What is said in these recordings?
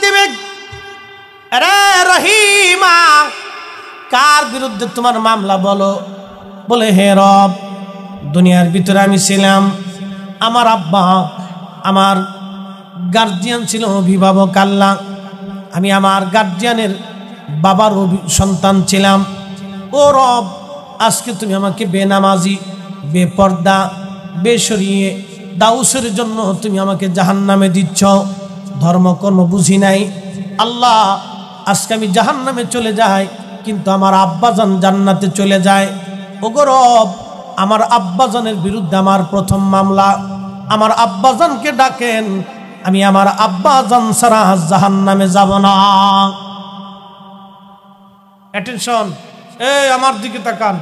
দিবে, আরে রহিমা কার বিরুদ্ধে তোমার মামলা বলো? বলে হে রব, দুনিয়ার ভিতরে আমি ছিলাম, আমার আব্বা আমার গার্জিয়ান ছিল, অভিভাবক আল্লাহ, আমি আমার গার্জিয়ানের বাবার সন্তান ছিলাম। ও রব, আজকে তুমি আমাকে বেনামাজি, বেপর্দা, বেশরিয়ে দাউসের জন্য তুমি আমাকে জাহান্নামে দিচ্ছ, ধর্মকর্ম বুঝি নাই। আল্লাহ, আজকে আমি জাহান্নামে চলে যাই, কিন্তু আমার আব্বাজান জান্নাতে চলে যায়। ওগো রব, আমার আব্বাজানের বিরুদ্ধে আমার প্রথম মামলা, আমার আব্বাজানকে ডাকেন, আমি আমার আব্বাজান ছাড়া জাহান্নামে যাব না। অ্যাটেনশন, এই আমার দিকে তাকান,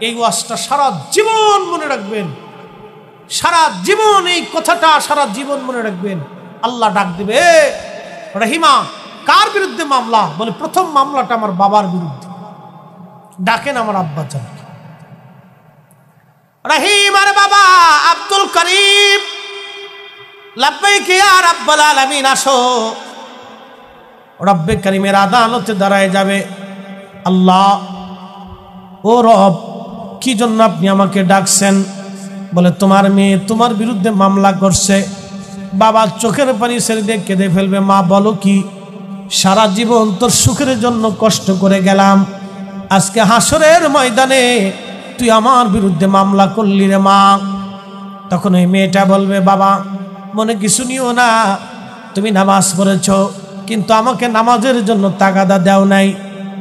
এই ওয়াজটা সারা জীবন মনে রাখবেন, সারা জীবন এই কথাটা সারা জীবন মনে রাখবেন। আল্লাহ ডাক দিবে, রহিমা কার বিরুদ্ধে মামলা? বলে প্রথম মামলাটা আমার বাবার বিরুদ্ধে, ডাকেন আমার আব্বাজান। রহিমার বাবা আব্দুল করিম, লাব্বাইক ইয়া রাব্বাল আলামিন, আসো। রব্বে করিমের আদালতে দাঁড়ায় যাবে। আল্লাহ, ও রব, কি জন্য আপনি আমাকে ডাকছেন? বলে তোমার মেয়ে তোমার বিরুদ্ধে মামলা করছে। বাবা চোখের পানি ছেড়ে দিয়ে কেঁদে ফেলবে। মা বলো কি? সারা জীবন তোর সুখের জন্য কষ্ট করে গেলাম, আজকে হাসরের ময়দানে তুই আমার বিরুদ্ধে মামলা করলি রে মা। তখন ওই মেয়েটা বলবে, বাবা মনে কিছু নিও না, তুমি নামাজ পড়েছ, কিন্তু আমাকে নামাজের জন্য তাগাদা দাও নাই।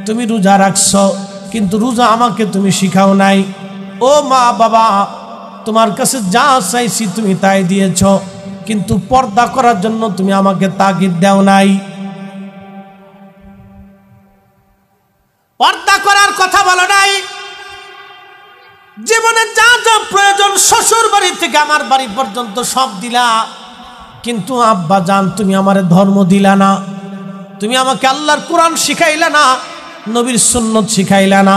তুমি রোজা রাখছ, কিন্তু রোজা আমাকে তুমি শিখাও নাই। ও মা বাবা, তোমার কাছে যা চাইছি তুমি তাই দিয়েছ, কিন্তু পর্দা করার জন্য তুমি আমাকে তাগিদ দাও নাই। পর্দা করার কথা বলো নাই। জীবনে যা যা প্রয়োজন শ্বশুর বাড়ি থেকে আমার বাড়ি পর্যন্ত সব দিলা, কিন্তু আব্বা জান তুমি আমারে ধর্ম দিলা না, তুমি আমাকে আল্লাহর কোরআন শিখাইলা না, নবীর সুন্নত শিখাইলা না।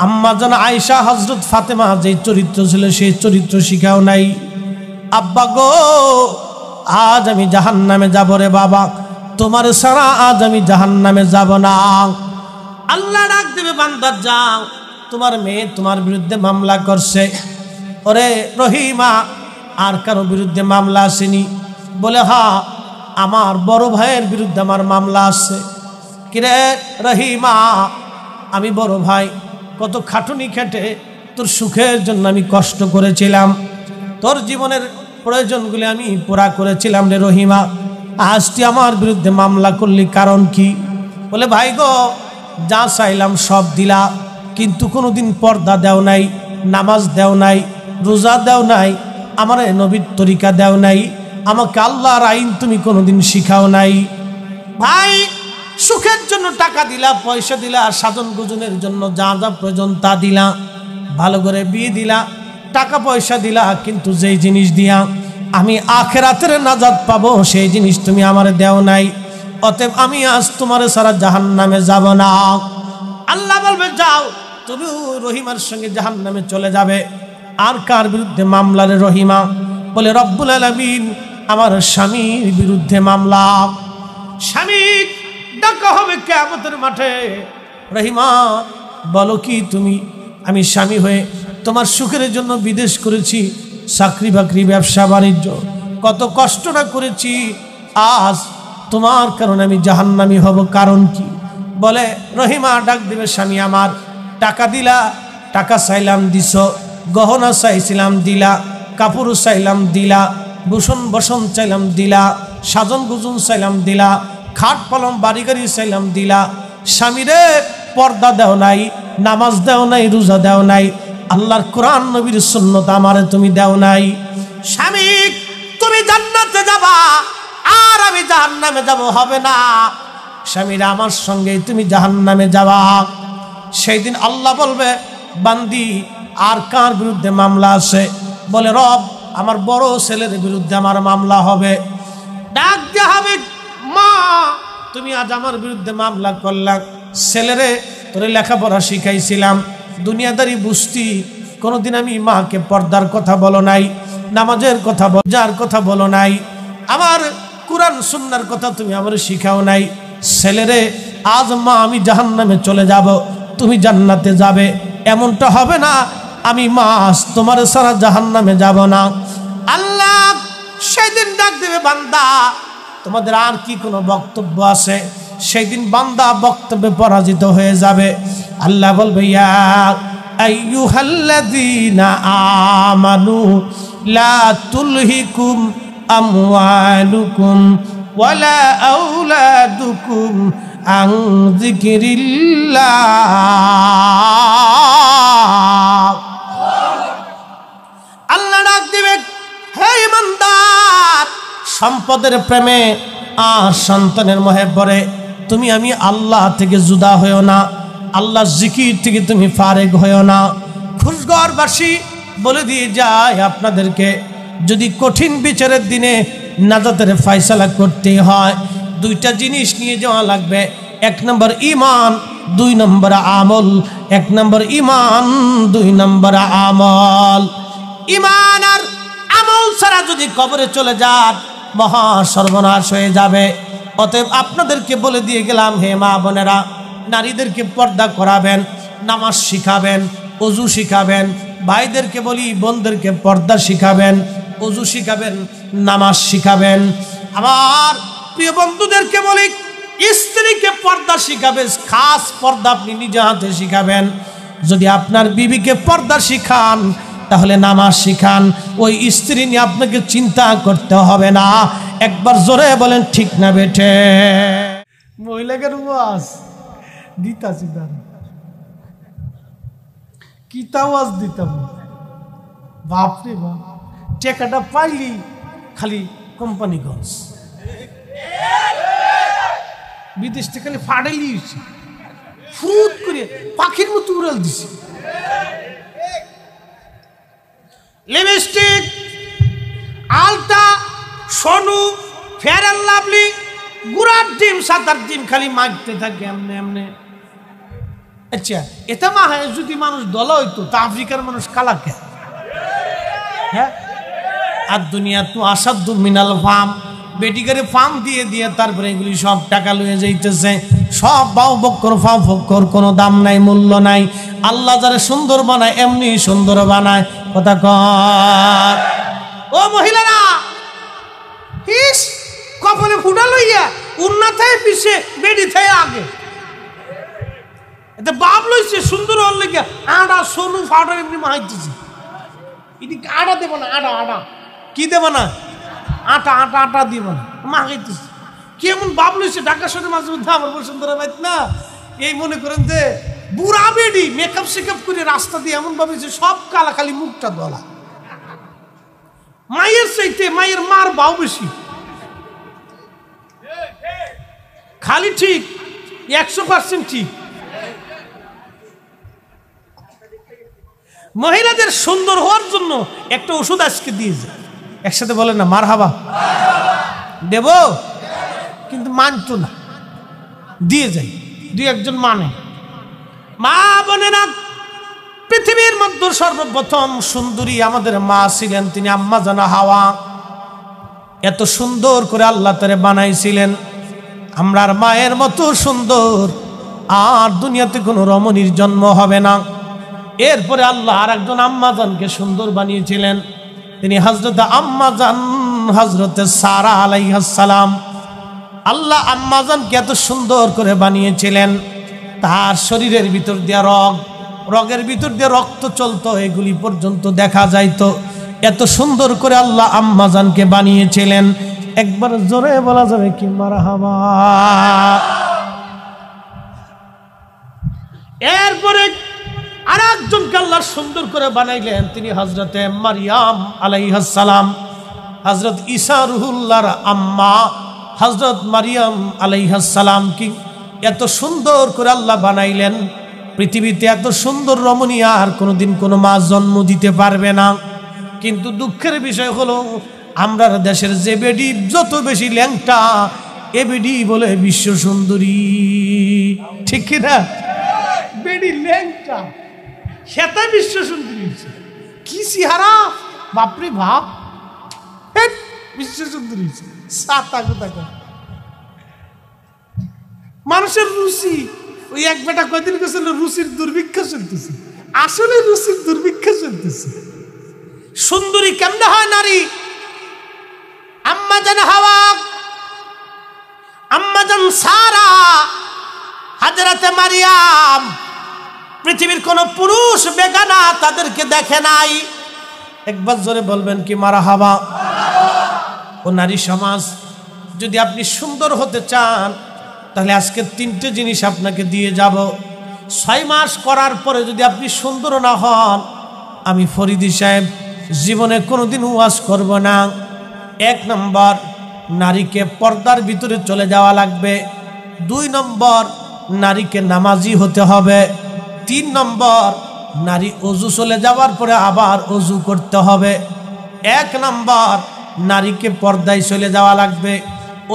আম্মা জান আয়েশা, হযরত ফাতেমা যে চরিত্র ছিল সেই চরিত্র শিখাও নাই। আব্বা গো, আজ আমি জাহান্নামে যাব রে বাবা, তোমার ছাড়া আজ আমি জাহান্নামে যাব না। আল্লাহ ডাক দেবে, বান্দা যাও, তোমার মেয়ে তোমার বিরুদ্ধে মামলা করছে। ওরে রহিমা, আর কারো বিরুদ্ধে মামলা আসেনি? বলে হ্যাঁ, আমার বড় ভাইয়ের বিরুদ্ধে আমার মামলা আছে। কিরে রহিমা, আমি বড় ভাই, কত খাটুনি খেটে তোর সুখের জন্য আমি কষ্ট করেছিলাম, তোর জীবনের প্রয়োজনগুলি আমি পুরা করেছিলাম রে রহিমা, আজ তুই আমার বিরুদ্ধে মামলা করলি, কারণ কি? বলে ভাই গো, যা চাইলাম সব দিলা, কিন্তু কোনোদিন পর্দা দেও নাই, নামাজ দেও নাই, রোজা দেও নাই, আমার নবীর তরিকা দেও নাই, আমাকে আল্লাহর আইন তুমি কোনোদিন শিখাও নাই। ভাই, সুখের জন্য টাকা দিলা, পয়সা দিলা, সাধন গুজনের জন্য যা যা প্রয়োজন তা দিলা, ভালো করে বিয়ে দিলা, টাকা পয়সা দিলা, কিন্তু যেই জিনিস দিয়া আমি আখিরাতের নাজাত পাবো সেই জিনিস তুমি আমারে দেও নাই। অতএব আমি আজ তোমার সারা জাহান্নামে যাব না। আল্লাহ বলবে, যাও, তুমি রহিমার সঙ্গে জাহান্নামে চলে যাবে। আর কার বিরুদ্ধে মামলা রে রহিমা? বলে রব্বুল আলামিন, আমার স্বামীর বিরুদ্ধে মামলা। স্বামী ডাকা হবে কিয়ামতের মাঠে। রহিমা বলো কি তুমি? আমি স্বামী হয়ে তোমার সুখের জন্য বিদেশ করেছি, চাকরি বাকরি, ব্যবসা বাণিজ্য, কত কষ্ট না করেছি, আজ তোমার কারণে আমি জাহান্নামী হব, কারণ কি? বলে রহিমা ডাক দিবে, স্বামী আমার, টাকা দিলা, টাকা চাইলাম দিছ, গহনা চাইছিলাম দিলা, কাপড় চাইলাম দিলা, ভূষণ বসন চাইলাম দিলা, সাজন গুজন চাইলাম দিলা, খাট পালং বাড়ি গাড়ি চাইলাম দিলা। স্বামীরে পর্দা দেও নাই, নামাজ দেও নাই, রোজা দেও নাই, আল্লাহর কোরআন নবীর সুন্নত আমারে তুমি দেও নাই। স্বামী তুমি জান্নাতে যাবা, আর আমি জাহান্নামে যাব, হবে না। স্বামীরা আমার সঙ্গে তুমি জাহান্নামে যাবা। সেই দিন আল্লাহ বলবে, বান্দি আর কার বিরুদ্ধে মামলা আছে? বলে রব, আমার বড় ছেলের বিরুদ্ধে আমার মামলা হবে। ডাক দেয়া হবে, মা তুমি আজ আমার বিরুদ্ধে মামলা করলাম, ছেলেরে তোরে লেখাপড়া শিখাইছিলাম, দুনিয়াদারি বুঝতি, কোনোদিন আমি মাকে পর্দার কথা বলো নাই, নামাজের কথা, রোজার কথা বলো নাই, আমার কুরআন সুন্নাহর কথা তুমি আমারে শিখাও নাই। ছেলেরে আজ মা আমি জাহান্নামে চলে যাব, তুমি জান্নাতে যাবে, এমনটা হবে না। আমি মা আজ তোমার সারা জাহান্নামে যাব না। আল্লাহ সেদিন ডাক দেবে, বান্দা তোমাদের আর কি কোনো বক্তব্য আছে? সেদিন বান্দা বক্তব্যে পরাজিত হয়ে যাবে। আল্লাহ বলবে, ইয়া আইয়ুহাল্লাযীনা আমানু লা তুলহিকুম আমওয়ালুকুম ওয়ালা আওলাদুকুম আন যিকরিল্লাহ। আল্লাহ ডাক দিবে, হে ইমানদার, সম্পদের প্রেমে আর সন্তানের মোহে পড়ে তুমি আমি আল্লাহ থেকে জুদা হয়েও না, আল্লাহ জিকির থেকে তুমি ফারেক হয়েও না। খুশগড়বাসী বলে দিয়ে যায় আপনাদেরকে, যদি কঠিন বিচারের দিনে নাজাতের ফয়সালা করতে হয়, দুইটা জিনিস নিয়ে যাওয়া লাগবে। 1 নম্বর ঈমান, 2 নম্বর আমল। 1 নম্বর ঈমান, 2 নম্বর আমল। ঈমান আর আমল ছাড়া যদি কবরে চলে যান, মহা সর্বনাশ হয়ে যাবে। অতএব আপনাদেরকে বলে দিয়ে গেলাম, হে মা বোনেরা, নারীদেরকে পর্দা করাবেন, নামাজ শিখাবেন, ওযু শিখাবেন। ভাইদেরকে বলি, বোনদেরকে পর্দা শিখাবেন, ওযু শিখাবেন, নামাজ শিখাবেন। আমার প্রিয় বন্ধুদেরকে বলি, স্ত্রীকে পর্দা শিখাবেন, খাস পর্দা আপনি নিজে হাতে শিখাবেন। যদি আপনার বিবিকে পর্দা শিখান, তাহলে নামাজ শিখান। ওই স্ত্রী নিয়ে আপনাকে চিন্তা করতে হবে না। একবার জোরে বলেন ঠিক না বেঠে? মহিলাদের ওয়াজ দিতাছি, কি তাওয়াজ দিতাম, বাপরে বাপ, টেকাটা পাইলি খালি কোম্পানিগঞ্জ, বিদেশ থেকে খালি ফাড়াইলি ফুট করে পাখির মতো উড়াল দিছি। লিপস্টিক, আলতা, সোনু, ফেয়ার অ্যান্ড লাভলি, গুড়ার ডিম, সাতার ডিম খালি মাগতে থাকে এমনে এমনে। আচ্ছা, এটা মা হয় যদি মানুষ দলা হইতো তা আফ্রিকার মানুষ কালা কে? হ্যাঁ, আর দুনিয়া তো আসাদ্দু মিনাল ফার্ম, বেটিকারে ফার্ম দিয়ে দিয়ে তারপরে এগুলি সব টাকা লয়ে যাইতেছে। সব বাউ বক্কর ফাও ফক্কর, কোনো দাম নাই, মূল্য নাই। আল্লাহ যারা সুন্দর বানায় এমনি সুন্দর বানায়। কথা কর ও মহিলারা, হিস কপালে ফুটা লইয়া উন্না থাকে পিছে, বেডি থাকে আগে। এতে বাপ লইছে সুন্দর হল লেগে আড়া সোনু ফাটার এমনি মাইতেছে। এটি আড়া দেব না, আড়া আড়া কি দেব না, আটা আটা আটা দিব না, মাগাইতেছে। কেমন বাপ লইছে ঢাকা শহরে মাঝে মধ্যে আমার বসুন্ধরা বাইত না, এই মনে করেন যে বুড়া বেডি মেকআপ শেকআপ করে রাস্তা দিয়ে এমন ভাবে সব কালা, খালি মুখটা দলা। মায়ের চাইতে মায়ের মার বাউ বেশি, খালি ঠিক 100% ঠিক। মহিলাদের সুন্দর হওয়ার জন্য একটা ওষুধ আজকে দিয়েছে, একসাথে বলেন না মারহাবা, দেব, কিন্তু মানতো না, দিয়ে যাই 2-1 মানে। মা বোনেরা, পৃথিবীর মধ্যে সর্বপ্রথম সুন্দরী আমাদের মা ছিলেন, তিনি আম্মা জানা হাওয়া। এত সুন্দর করে আল্লাহ তারে বানাইছিলেন। আমরার মায়ের মতো সুন্দর আর দুনিয়াতে কোনো রমণীর জন্ম হবে না। এরপরে আল্লাহ আর একজন আম্মাজানকে সুন্দর বানিয়েছিলেন, তিনি হযরতে আম্মাজান, হযরতে সারা আলাইহিস সালাম। আল্লাহ আম্মাজানকে এত সুন্দর করে বানিয়েছিলেন, তার শরীরের ভিতর দিয়ে রগের ভিতর দিয়ে রক্ত চলতো, এগুলি পর্যন্ত দেখা যাইতো। এত সুন্দর করে আল্লাহ আম্মাজানকে বানিয়েছিলেন। একবার জোরে বলা যাবে কি মারহাবা? এরপরে আর একজনকে আল্লাহ সুন্দর করে বানাইলেন, তিনি হযরতে মারিয়াম আলাইহিস সালাম। হযরত ঈসা রুহুল্লাহর আম্মা হযরত মারিয়াম আলাইহিস সালাম কি এত সুন্দর করে আল্লাহ বানাইলেন। পৃথিবীতে এত সুন্দর রমণী আর কোনোদিন কোনো মা জন্ম দিতে পারবে না। কিন্তু দুঃখের বিষয় হলো, আমরা দেশের যে বেডি যত বেশি ল্যাংটা, এ বেডি বলে বিশ্ব সুন্দরী, ঠিক কিনা? বেডি ল্যাংটা, সেটা বিশ্ব সুন্দরী, কি চেহারা, বাপরে বাপ, বিশ্ব সুন্দরী। ছাতা কোথাকার মানুষের রুচি। ওই এক বেটা কয়দিন গেছিল রুচির দুর্ভিক্ষ চলতেছে, আসলে রুচির দুর্ভিক্ষ চলতেছে। সুন্দরী কেমনে হয় নারী? আম্মাজান হাওয়া, আম্মাজান সারা, হাজরাতে মারিয়াম, পৃথিবীর কোন পুরুষ বেগানা তাদেরকে দেখে নাই। একবার জোরে বলবেন কি মারহাবা। ও নারী সমাজ, যদি আপনি সুন্দর হতে চান তাহলে আজকে 3টে জিনিস আপনাকে দিয়ে যাব। 6 মাস করার পরে যদি আপনি সুন্দর না হন, আমি ফরিদি সাহেব জীবনে কোনোদিন ওয়াজ করব না। 1 নম্বর, নারীকে পর্দার ভিতরে চলে যাওয়া লাগবে। 2 নম্বর, নারীকে নামাজি হতে হবে। 3 নম্বর, নারী অজু চলে যাওয়ার পরে আবার অজু করতে হবে। 1 নম্বর, নারীকে পর্দায় চলে যাওয়া লাগবে।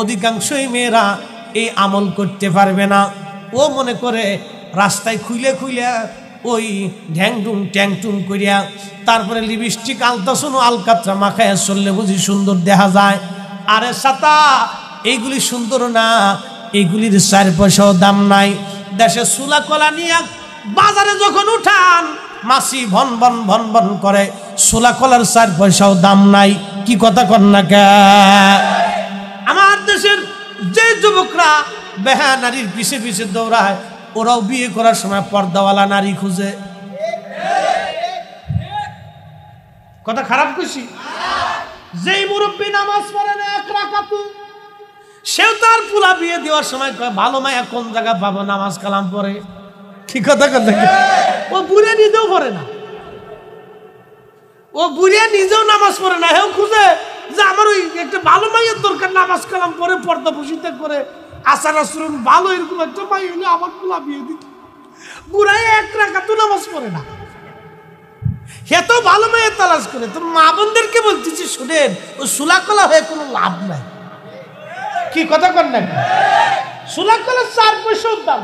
অধিকাংশই মেয়েরা এই আমল করতে পারবে না। ও মনে করে রাস্তায় খুইলে খুইলে ওই ঢ্যাংটুং ট্যাংটুং করিয়া তারপরে লিপস্টিক আলতাসুনো আলকাতরা মাখায় চললে বুঝি সুন্দর দেখা যায়। আরে ছাতা, এইগুলি সুন্দর না, এইগুলির 4 পয়সাও দাম নাই। দেশে সুলা কলা নিয়ে বাজারে যখন উঠান, মাসি ভন ভন ভন ভন করে, সুলা কলার 4 পয়সাও দাম নাই। কি কথা কন না কে? আমার দেশের যে যুবকরা বেহা নারীর পিছে পিছে দৌড়ায়, ওরাও বিয়ে করার সময় পর্দাওয়ালা নারী খুঁজে। কথা খারাপ কইছি? যেই মুরব্বী নামাজ পড়ে না 1 রাকাত, সেও তার পুলা বিয়ে দেওয়ার সময় কয় ভালো মায়া কোন জায়গা পাবো নামাজ কালাম পড়ে। কি কথা কথা? ও বুড়ে নিজেও পড়ে না, ও বুড়িয়া নিজেও নামাজ পড়ে না, হেও খুঁজে যে আমার ওই একটা ভালো মাইয়ের দরকার, নামাজ কালাম পরে পর্দা বসিতে করে আচার আচরণ ভালো, এরকম একটা মাই হলে আমার পোলা বিয়ে দিত। বুড়াই 1 রাকাত নামাজ পড়ে না, হে তো ভালো মেয়ের তালাশ করে। তো মা বোনদেরকে বলতেছি, শুনেন, ও সুলাকলা হয়ে কোনো লাভ নাই। কি কথা কর না? সুলাকলা 4 পয়সাও দাম।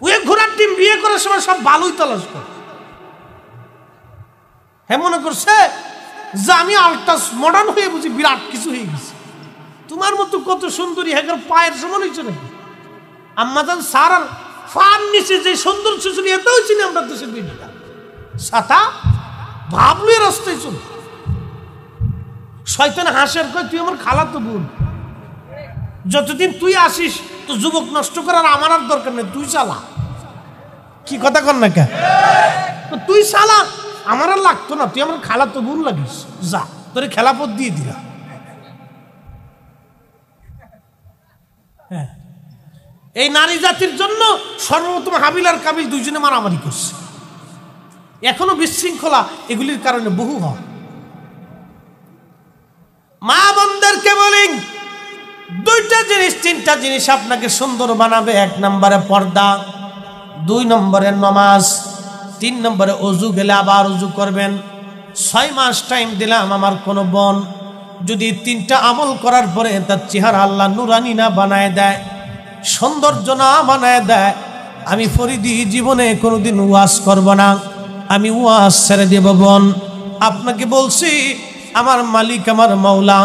ওই ঘোড়ার টিম বিয়ে করার সময় সব ভালোই তালাশ করে। হ্যাঁ, মনে করছে যে আমি আলট্রাস মডার্ন হয়ে বুঝি বিরাট কিছু হয়ে গেছে। তোমার মতো কত সুন্দরী হ্যাঁ পায়ের সমান হয়েছে নাকি? আম্মাজান সারার ফার নিচে যে সৌন্দর্য ছিল, এটাও ছিল আমরা দেশের বিবিটা। ছাতা ভাবলু রাস্তায় চল, শয়তান হাসের কয় তুই আমার খালাতো বোন, যতদিন তুই আসিস তো যুবক নষ্ট করার আমার আর দরকার নেই, তুই চালা। কি কথা কর না কে? তুই চালা, আমার আর লাগতো না, তুই আমার খালাতো বোন লাগিস, যা তোরে খেলাপথ দিয়ে দিলা। হ্যাঁ, এই নারী জাতির জন্য সর্বপ্রথম হাবিল আর কাবিল দুইজনে মারামারি করছে। এখনো বিশৃঙ্খলা এগুলির কারণে বহু হয়। মা বোনদেরকে বলি, 2টা জিনিস 3টা জিনিস আপনাকে সুন্দর বানাবে। 1 নম্বরে পর্দা, 2 নম্বরে নামাজ, 3 নম্বরে অজু গেলে আবার অজু করবেন। 6 মাস টাইম দিলাম আমার কোন বোন যদি 3টা আমল করার পরে তার চেহারা আল্লাহ নুরানি না বানায় দেয়, সৌন্দর্য না বানায় দেয়, আমি ফরিদি জীবনে কোনোদিন ওয়াজ করব না, আমি ওয়াজ ছেড়ে দেব। বোন, আপনাকে বলছি, আমার মালিক আমার মাওলা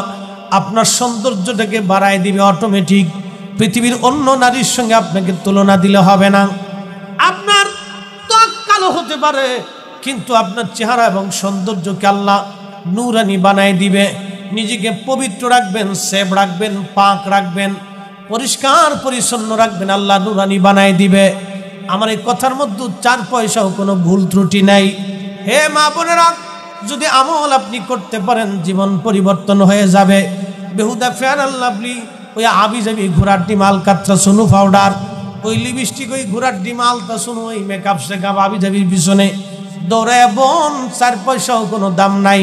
আপনার সৌন্দর্যটাকে বাড়ায় দিবে অটোমেটিক। পৃথিবীর অন্য নারীর সঙ্গে আপনাকে তুলনা দিলে হবে না। আপনার ত্বক কালো হতে পারে, কিন্তু আপনার চেহারা এবং সৌন্দর্যকে আল্লাহ নূরানি বানায় দিবে। নিজেকে পবিত্র রাখবেন, সেভ রাখবেন, পাক রাখবেন, পরিষ্কার পরিচ্ছন্ন রাখবেন, আল্লাহ নূরানি বানায় দিবে। আমার এই কথার মধ্যে 4 পয়সাও কোনো ভুল ত্রুটি নাই। হে মা বোনেরা, যদি আমল আপনি করতে পারেন জীবন পরিবর্তন হয়ে যাবে। বেহুদা ফেয়ার লাভলি, ওই আবি যাবি ঘোড়ার ডিম আলকাতরা সোনু পাউডার, ওই লিপস্টিক, ওই ঘোড়ার ডিম আলতা সোনু, ওই মেকআপ শেকআপ আবি যাবির পিছনে দৌড়ায় বোন, 4 পয়সাও কোনো দাম নাই।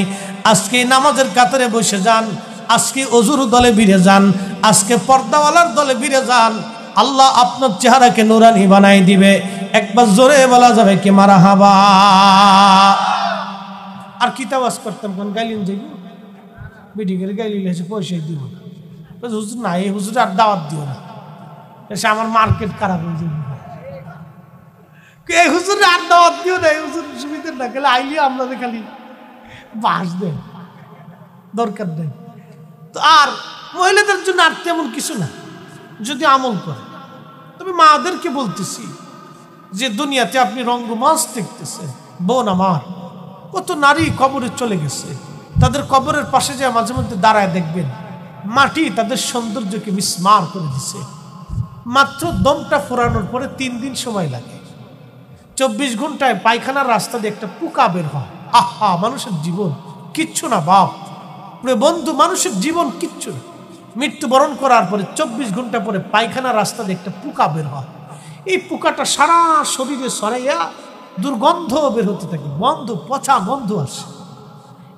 আজকে নামাজের কাতারে বসে যান, আজকে অজুর দলে ভিড়ে যান, আজকে পর্দাওয়ালার দলে ভিড়ে যান, আল্লাহ আপনার চেহারাকে নুরানি বানাই দিবে। একবার জোরে বলা যাবে কি মারহাবা। আর কি তাওয়াজ করতাম কোন গাইলিন যাইব বিডিগের গাইলিল এসে পয়সাই দিব হুজুর না, এই হুজুর আর দাওয়াত দিও না, এসে আমার মার্কেট খারাপ হয়ে যাবে। এই হুজুর আর দাওয়াত দিও না, এই হুজুর সুবিধা না, গেলে আইলি আপনাদের খালি বাস দেন, দরকার নেই। তো আর মহিলাদের জন্য আর তেমন কিছু না যদি আমল করে। তবে মাদেরকে বলতেছি যে দুনিয়াতে আপনি রঙ্গমাস দেখতেছেন, বোন আমার, কত নারী কবরে চলে গেছে, তাদের কবরের পাশে যে মাঝে মধ্যে দাঁড়ায় দেখবেন, মাটি তাদের সৌন্দর্যকে মিসমার করে দিছে। মাত্র দমটা ফোরানোর পরে 3 দিন সময় লাগে, 24 ঘন্টায় পায়খানার রাস্তা দিয়ে একটা পোকা বের হয়। আহা, মানুষের জীবন কিচ্ছু না বাপ, প্রিয় বন্ধু, মানুষের জীবন কিচ্ছু না। মৃত্যুবরণ করার পরে 24 ঘন্টা পরে পায়খানার রাস্তা দিয়ে একটা পোকা বের হয়। এই পোকাটা সারা শরীরে ছড়াইয়া দুর্গন্ধ বের হতে থাকে, গন্ধ, পচা গন্ধ আসে।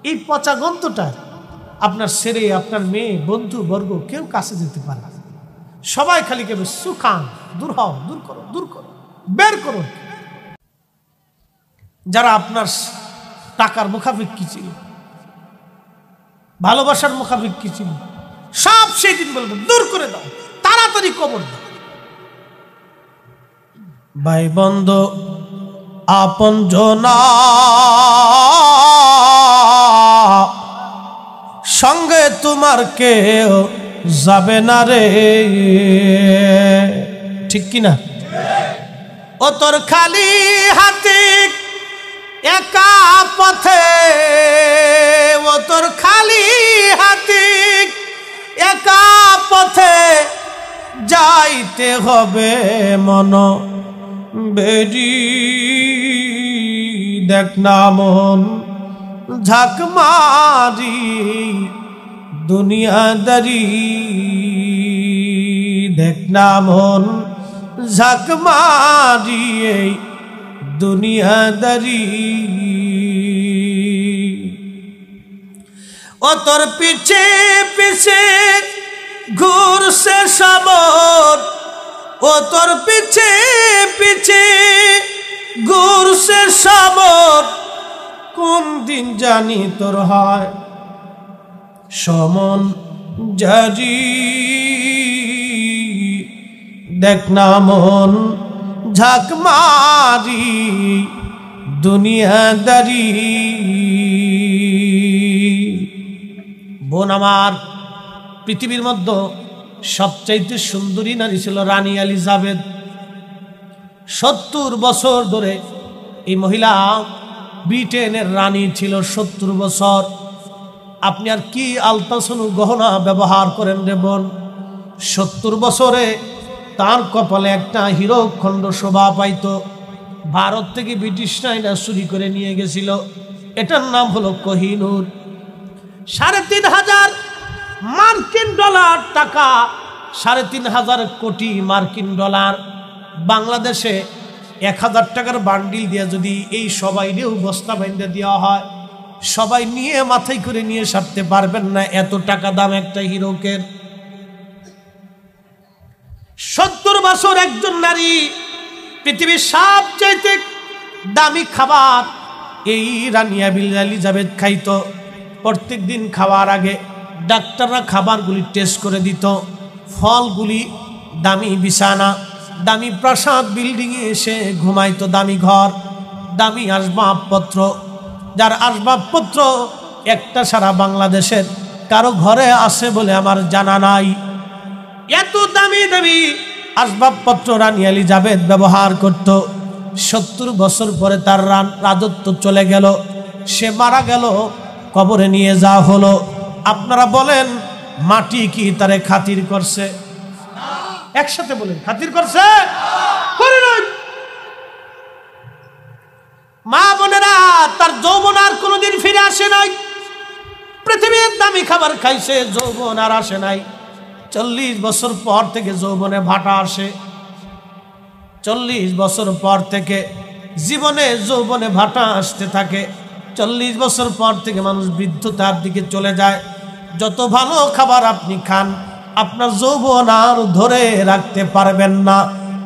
এই পচা গন্ধটা আপনার ছেলে, আপনার মেয়ে, বন্ধু বর্গ কেউ কাছে যেতে পারে না। সবাই খালি কেবল সুখান, দূর হও, দূর করো, দূর করো, বের করো। যারা আপনার টাকার মুখাপেক্ষী ছিল, ভালোবাসার মুখাপেক্ষী ছিল, সব সেই দিন বলবো দূর করে দাও, তাড়াতাড়ি কবর দাও। ভাই বন্ধু আপন জনা সঙ্গে তোমার কেউ যাবে না রে, ঠিক কিনা? ও তোর খালি হাতে একা পথে, ও তোর খালি হাতে একা পথে যাইতে হবে মন বেরি, দেখ না মন ঝাঁক মারি দুনিয়াদারি, দেখ না মন ঝাঁক মারি এই দুনিয়াদারি। ও তোর পিছে পিছে ঘুরছে সাবর, ও তোর পিছে পিছে ঘুরছে সাবর, কোন দিন জানি তোর হয় সমন জারি, দেখ না মন ঝাঁক মারি দুনিয়াদারি। বোন আমার, পৃথিবীর মধ্যে সবচাইতে সুন্দরী নারী ছিল রানী এলিজাবেথ। 70 বছর ধরে এই মহিলা ব্রিটেনের রানী ছিল। 70 বছর। আপনি আর কি আলতাসনু গহনা ব্যবহার করেন রে বোন? 70 বছরে তার কপালে একটা হীরকখণ্ড শোভা পাইত। ভারত থেকে ব্রিটিশ নাইনা চুরি করে নিয়ে গেছিল। এটার নাম হলো কোহিনূর। 3,500 মার্কিন ডলার টাকা, 3,500 কোটি মার্কিন ডলার। বাংলাদেশে 1000 টাকার বান্ডিল দিয়ে যদি এই সবাইরেও বস্তা বাইন্দা দেওয়া হয়, সবাই নিয়ে মাথায় করে নিয়ে সারতে পারবেন না, এত টাকা দাম একটা হীরকের। 70 বছর একজন নারী পৃথিবীর সবচাইতে দামি খাবার এই রানী এলিজাবেথ খাইত। প্রত্যেক দিন খাওয়ার আগে ডাক্তাররা খাবারগুলি টেস্ট করে দিত। ফলগুলি, দামি বিছানা, দামি প্রাসাদ, বিল্ডিংয়ে এসে ঘুমাইতো, দামি ঘর, দামি আসবাবপত্র, যার আসবাবপত্র একটা সারা বাংলাদেশের কারো ঘরে আছে বলে আমার জানা নাই। এত দামি দামি আসবাবপত্র রানী এলিজাবেথ ব্যবহার করত। 70 বছর পরে তার রাজত্ব চলে গেল, সে মারা গেল, কবরে নিয়ে যাওয়া হলো। আপনারা বলেন, মাটি কি তারে খাতির করছে? একসাথে বলেন, খাতির করছে? করে নাই। মা বোনেরা, তার যৌবন আর কোনোদিন ফিরে আসে নাই। পৃথিবীর দামি খাবার খাইছে, যৌবন আর আসে নাই। 40 বছর পর থেকে যৌবনে ভাটা আসে। 40 বছর পর থেকে জীবনে যৌবনে ভাটা আসতে থাকে। 40 বছর পর থেকে মানুষ বৃদ্ধতার দিকে চলে যায়। যত ভালো খাবার আপনি খান, আপনার যৌবন আর ধরে রাখতে পারবেন না।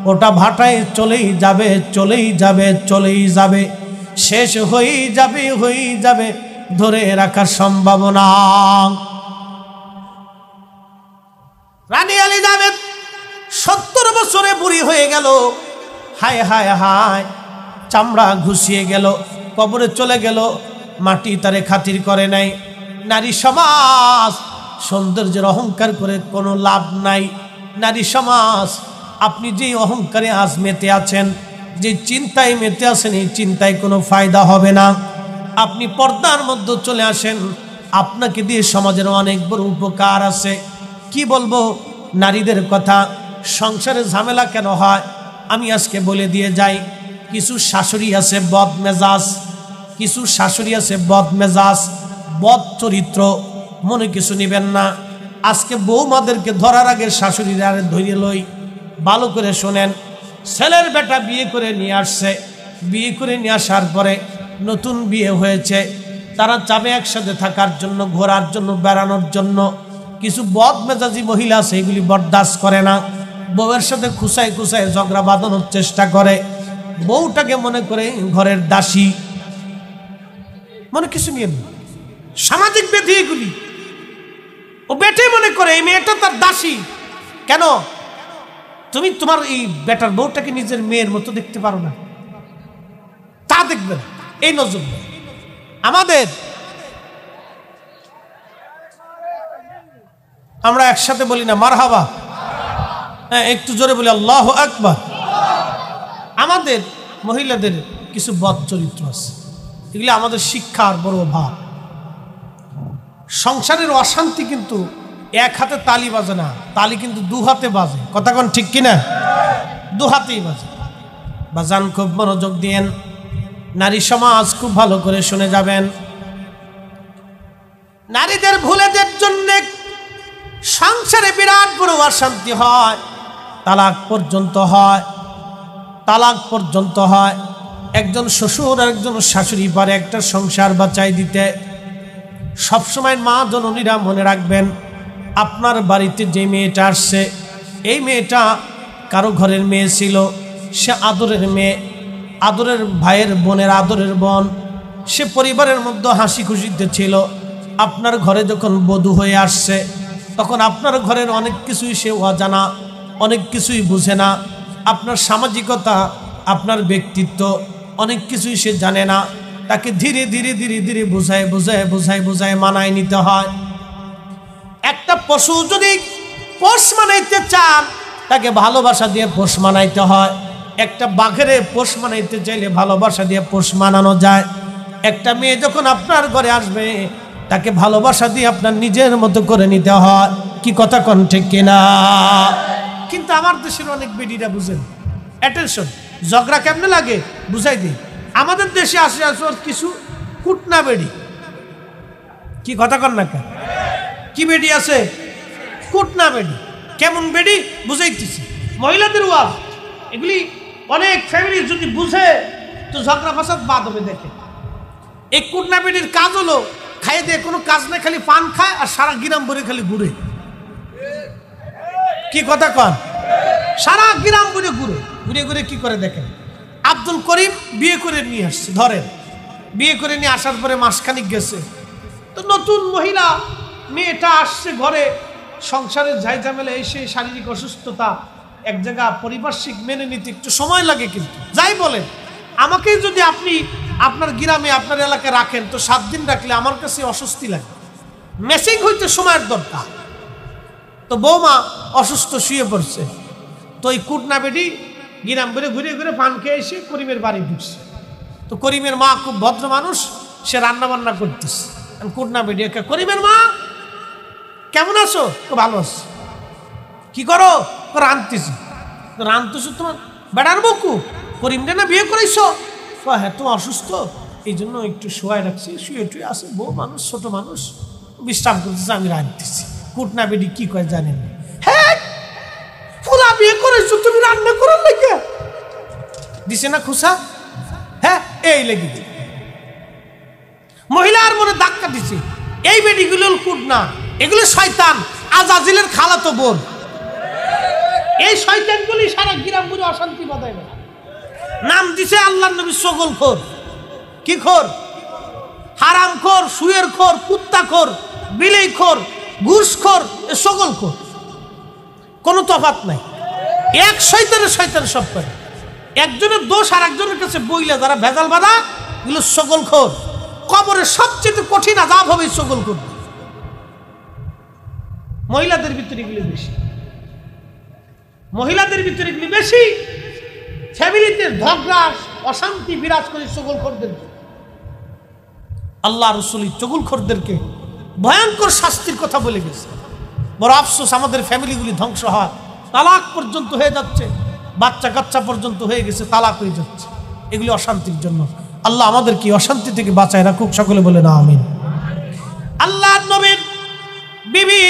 ওটা ভাটায় চলেই যাবে, চলেই যাবে, চলেই যাবে, শেষ হয়েই যাবে, হয়েই যাবে, ধরে রাখার সম্ভাবনা। রানী এলিজাবেথ 70 বছরে বুড়ি হয়ে গেল। হায় হায় হায়, চামড়া ঘুষিয়ে গেল, কবরে চলে গেল। মাটি তারে খাতির করে নাই। নারী সমাজ সৌন্দর্যের অহংকার করে কোনো লাভ নাই। নারী সমাজ, আপনি যে অহংকারে আজ মেতে আছেন, যে চিন্তায় মেতে আছেন, এই চিন্তায় কোনো ফায়দা হবে না। আপনি পর্দার মধ্যে চলে আসেন, আপনাকে দিয়ে সমাজের অনেক বড় উপকার আছে। কি বলবো নারীদের কথা, সংসারে ঝামেলা কেন হয় আমি আজকে বলে দিয়ে যাই। কিছু শাশুড়ি আছে বদমেজাজ, কিছু শাশুড়ি আছে বদমেজাজ, বদ চরিত্র, মনে কিছু নেবেন না। আজকে বৌমাদেরকে ধরার আগে শাশুড়িরা ধরিয়ে লই, ভালো করে শোনেন। ছেলের বেটা বিয়ে করে নিয়ে আসছে, বিয়ে করে নিয়ে আসার পরে নতুন বিয়ে হয়েছে, তারা চাবে একসাথে থাকার জন্য, ঘোরার জন্য, বেড়ানোর জন্য। কিছু বদমেজাজি মহিলা আছে, এগুলি বরদাস্ত করে না, বউয়ের সাথে খুসায় খুসায় ঝগড়া বাঁধানোর চেষ্টা করে। বউটাকে মনে করে ঘরের দাসী, মনে কিছু নিয়ে সামাজিক ব্যাধি এগুলি। ও বেটে মনে করে এই মেয়েটা তার দাসী। কেন? তুমি তোমার এই বেটার বউটাকে নিজের মেয়ের মতো দেখতে পারো না? তা দেখবেন, এই নজর আমাদের। আমরা একসাথে বলি না মারহাবা? হ্যাঁ, একটু জোরে বলি আল্লাহু আকবার। আমাদের মহিলাদের কিছু বদ চরিত্র আছে, এগুলি আমাদের শিক্ষার বড় অভাব। সংসারের অশান্তি কিন্তু এক হাতে তালি বাজে না, তালি কিন্তু দু হাতে বাজে। কথা কোন ঠিক কিনা? দু হাতেই বাজে। বাজান খুব মনোযোগ দিয়েন, নারী সমাজ খুব ভালো করে শুনে যাবেন। নারীদের ভুলেদের জন্য সংসারে বিরাট বড় অশান্তি হয়, তালাক পর্যন্ত হয়, তালাক পর্যন্ত হয়। একজন শ্বশুর আর একজন শাশুড়ি পারে একটা সংসার বাঁচাই দিতে। সবসময় মা জননীরা মনে রাখবেন, আপনার বাড়িতে যে মেয়েটা আসছে, এই মেয়েটা কারো ঘরের মেয়ে ছিল, সে আদরের মেয়ে, আদরের ভাইয়ের বোনের আদরের বোন, সে পরিবারের মধ্যে হাসি খুশিতে ছিল। আপনার ঘরে যখন বধূ হয়ে আসছে, তখন আপনার ঘরের অনেক কিছুই সে অজানা, অনেক কিছুই বুঝে না। আপনার সামাজিকতা, আপনার ব্যক্তিত্ব অনেক কিছুই সে জানে না। তাকে ধীরে ধীরে ধীরে ধীরে বোঝায় বোঝায় বোঝায় বোঝায় মানায় নিতে হয়। একটা পশু যদি পোষ মানাইতে চান, তাকে ভালোবাসা দিয়ে পোষ মানাইতে হয়। একটা বাঘের পোষ মানাইতে চাইলে ভালোবাসা দিয়ে পোষ মানানো যায়। একটা মেয়ে যখন আপনার ঘরে আসবে, তাকে ভালোবাসা দিয়ে আপনার নিজের মতো করে নিতে হয়। কি কথা কোন ঠিক কিনা? কিন্তু আমার দেশের অনেক বেডিরা বুঝেন, অ্যাটেনশন, ঝগড়া কেমনে লাগে বুঝাই দিই। আমাদের দেশে আসে কিছু কুটনা বেডি। কি কথা কন না? কি বেডি আছে? কুটনা বেডি। কেমন বেডি বুঝাইতেছি। মহিলাদের ওয়াজ এগুলি অনেক ফ্যামিলি যদি বুঝে তো ঝগড়া ফাসাদ বাদ হবে। দেখে এই কুটনা বেডির কাজ হলো, খাইয়ে দিয়ে কোনো কাজ না, খালি পান খায় আর সারা গ্রাম ভরে খালি ঘুরে। কি কথা কন? সারা গ্রাম ভরে ঘুরে ঘুরে ঘুরে কি করে দেখেন। আব্দুল করিম বিয়ে করে নিয়ে আসছে, ধরেন বিয়ে করে নিয়ে আসার পরে মাসখানিক গেছে, তো নতুন মহিলা মেয়েটা আসছে ঘরে, সংসারের ঝাইঝামেলা, এসে শারীরিক অসুস্থতা, এক জায়গা পারিপার্শ্বিক মেনে নিতে একটু সময় লাগে। কিন্তু যাই বলেন, আমাকে যদি আপনি আপনার গ্রামে আপনার এলাকায় রাখেন, তো 7 দিন রাখলে আমার কাছে অস্বস্তি লাগে। মেসিং হইতে সময়ের দরকার। তো বৌমা অসুস্থ শুয়ে পড়ছে, তো এই কুটনা বেডি গ্রাম বেড়ে ঘুরে ঘুরে পান খেয়ে এসে করিমের বাড়ি ঢুকছে। তো করিমের মা খুব ভদ্র মানুষ, সে রান্না বান্না করতেছে। কুটনা বেডি, করিমের মা কেমন আছো? তো ভালো আছো। কি করো? রাঁধতেছি। রাঁধতেছো? তোমার বেড়ার বকু করিমটা না বিয়ে করেছো? হ্যাঁ, তো অসুস্থ, এই জন্য একটু শোয়াই রাখছি, শুয়ে টুয়ে আসে, বউ মানুষ, ছোট মানুষ, বিশ্রাম করতেছে, আমি রাঁধতেছি। কুটনা বেডি কি করে জানেন? হ্যাঁ, পুরা বিয়ে করেছো, তুমি রান্না করার লেগে দিছে না খুশা? হ্যাঁ, এই লেগে মহিলার মনে ধাক্কা দিছে। এই বেডিগুলো কুটনা, এগুলো শয়তান, আজাজিলের খালাতো বোন। এই শয়তানগুলি সারা গ্রাম ঘুরে অশান্তি বাঁধায় না। নাম দিছে আল্লাহর নবী সগলখোর। কি খোর? হারামখোর, সুয়েরখোর, কুত্তাখোর, বিলেইখোর, ঘুষখোর, সগলখোর। কোনো তফাৎ নাই, এক শয়তানের শয়তান সব করে। একজনের দোষ আর একজনের কাছে বইলে যারা ভেজাল বাঁধা, এগুলো সগলখোর। কবরের সবচেয়ে কঠিন আযাব হবে সগলখোর। মহিলাদের ভিতরে এগুলি বেশি, মহিলাদের ভিতরে এগুলি বেশি। ফ্যামিলিতে ঝগড়া অশান্তি বিরাজ করে চগলখোরদেরকে, আল্লাহ রসুল চগলখোরদেরকে ভয়ঙ্কর শাস্তির কথা বলে গেছে। বড় আফসোস, আমাদের ফ্যামিলিগুলি ধ্বংস হয়, তালাক পর্যন্ত হয়ে যাচ্ছে, বাচ্চা কাচ্চা পর্যন্ত হয়ে গেছে, তালাক হয়ে যাচ্ছে, এগুলি অশান্তির জন্য। আল্লাহ আমাদেরকে অশান্তি থেকে বাঁচায় রাখুক, সকলে বলে না আমিন। আল্লাহ নবীর বিবি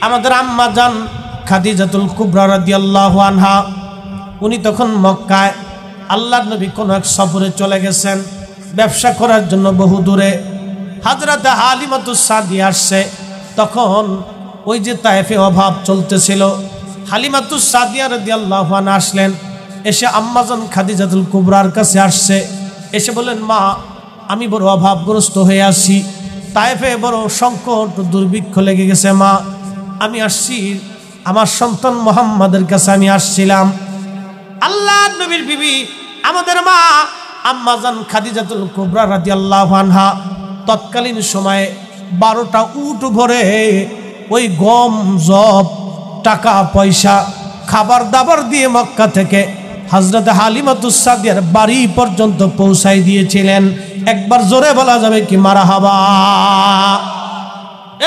আমাদের আম্মা জান খাদিজাতুল কুবরা রাদিয়াল্লাহু আনহা, উনি তখন মক্কায় আল্লাহর নবী কোন এক সফরে চলে গেছেন ব্যবসা করার জন্য বহু দূরে। হযরতে হালিমাতুস সাদিয়া আসছে, তখন ওই যে তায়েফে অভাব চলতেছিল। হালিমাতুস সাদিয়া রাদিয়াল্লাহু আনহা আসলেন, এসে আম্মাজান খাদিজাতুল কুবরার কাছে আসছে, এসে বলেন, মা আমি বড় অভাবগ্রস্ত হয়ে আছি, তায়েফে বড় সংকট দুর্ভিক্ষ লেগে গেছে, মা আমি আসছি, আমার সন্তান মুহাম্মাদের কাছে আমি আসছিলাম। আল্লাহর নবীর বিবি আমাদের মা আম্মাজান খাদিজাতুল কুবরা রাদিয়াল্লাহু আনহা তৎকালীন সময়ে 12টা উট ভরে ওই গম জব টাকা পয়সা খাবার দাবার দিয়ে মক্কা থেকে হযরত হালিমাতুস সাদিয়ার বাড়ি পর্যন্ত পৌঁছাই দিয়েছিলেন। একবার জোরে বলা যাবে কি মারহাবা?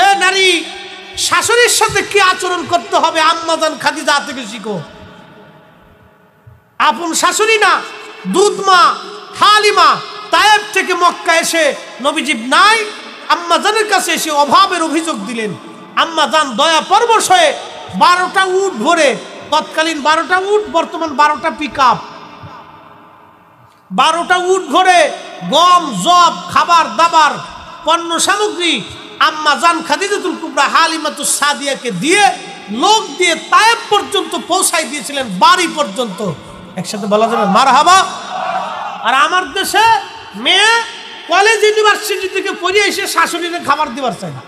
এ নারী, শাশুড়ির সাথে কি আচরণ করতে হবে আম্মাজান খাদিজা থেকে শিখো। আপন শাশুড়ি না, দুধ মা হালিমা তায়েফ থেকে মক্কা এসে নবীজি নাই আম্মাজানের কাছে এসে অভাবের অভিযোগ দিলেন। আম্মাজান দয়া পরবশ হয়ে 12টা উট ভরে, তৎকালীন 12টা উট, বর্তমান 12টা পিকআপ, 12টা উট ভরে গম জব খাবার দাবার পণ্য সামগ্রী আম্মাজান খাদিজাতুল কুবরা হালিমাতুস সাদিয়াকে দিয়ে লোক দিয়ে তায়েফ পর্যন্ত পৌঁছাই দিয়েছিলেন, বাড়ি পর্যন্ত। একসাথে বলা যাবে মারহাবা? আর আমার দেশে মেয়ে কলেজ ইউনিভার্সিটি থেকে পড়ে এসে শাশুড়িকে খাবার দিবার চায় না,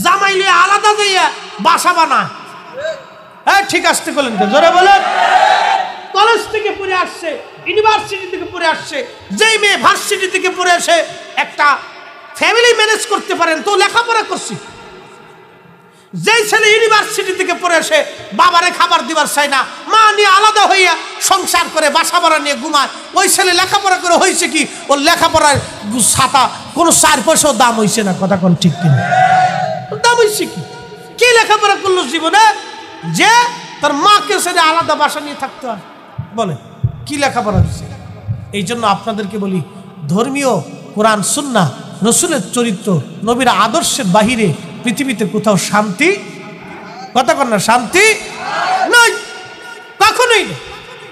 জামাইলে আলাদা যাইয়া বাসা বানায়। হ্যাঁ ঠিক আসতে বলেন, জোরে বলেন। কলেজ থেকে পড়ে আসছে, ইউনিভার্সিটি থেকে পড়ে আসছে, যেই মেয়ে ভার্সিটি থেকে পড়ে এসে একটা ফ্যামিলি ম্যানেজ করতে পারেন তো লেখাপড়া করছি, যেই ছেলে ইউনিভার্সিটি থেকে পড়ে এসে বাবারে খাবার দিবার চায় না, মা নিয়ে আলাদা হইয়া সংসার করে বাসা ভাড়া নিয়ে ঘুমায়, ওই ছেলে লেখাপড়া করে হয়েছে কি, ওর লেখাপড়ার ছাতা কোনো 4 পয়সাও দাম হয়েছে না। কথা কোন ঠিক কিনা? দাম হয়েছে কি? কি লেখাপড়া করলো জীবনে যে তার মাকে ছেড়ে আলাদা বাসা নিয়ে থাকতে হয়? বলে কি লেখাপড়া হয়েছে? এই জন্য আপনাদেরকে বলি, ধর্মীয় কোরআন সুন্নাহ রসুলের চরিত্র নবীর আদর্শের বাহিরে পৃথিবীতে কোথাও শান্তি, কথা কন না, শান্তি নাই, কখনোই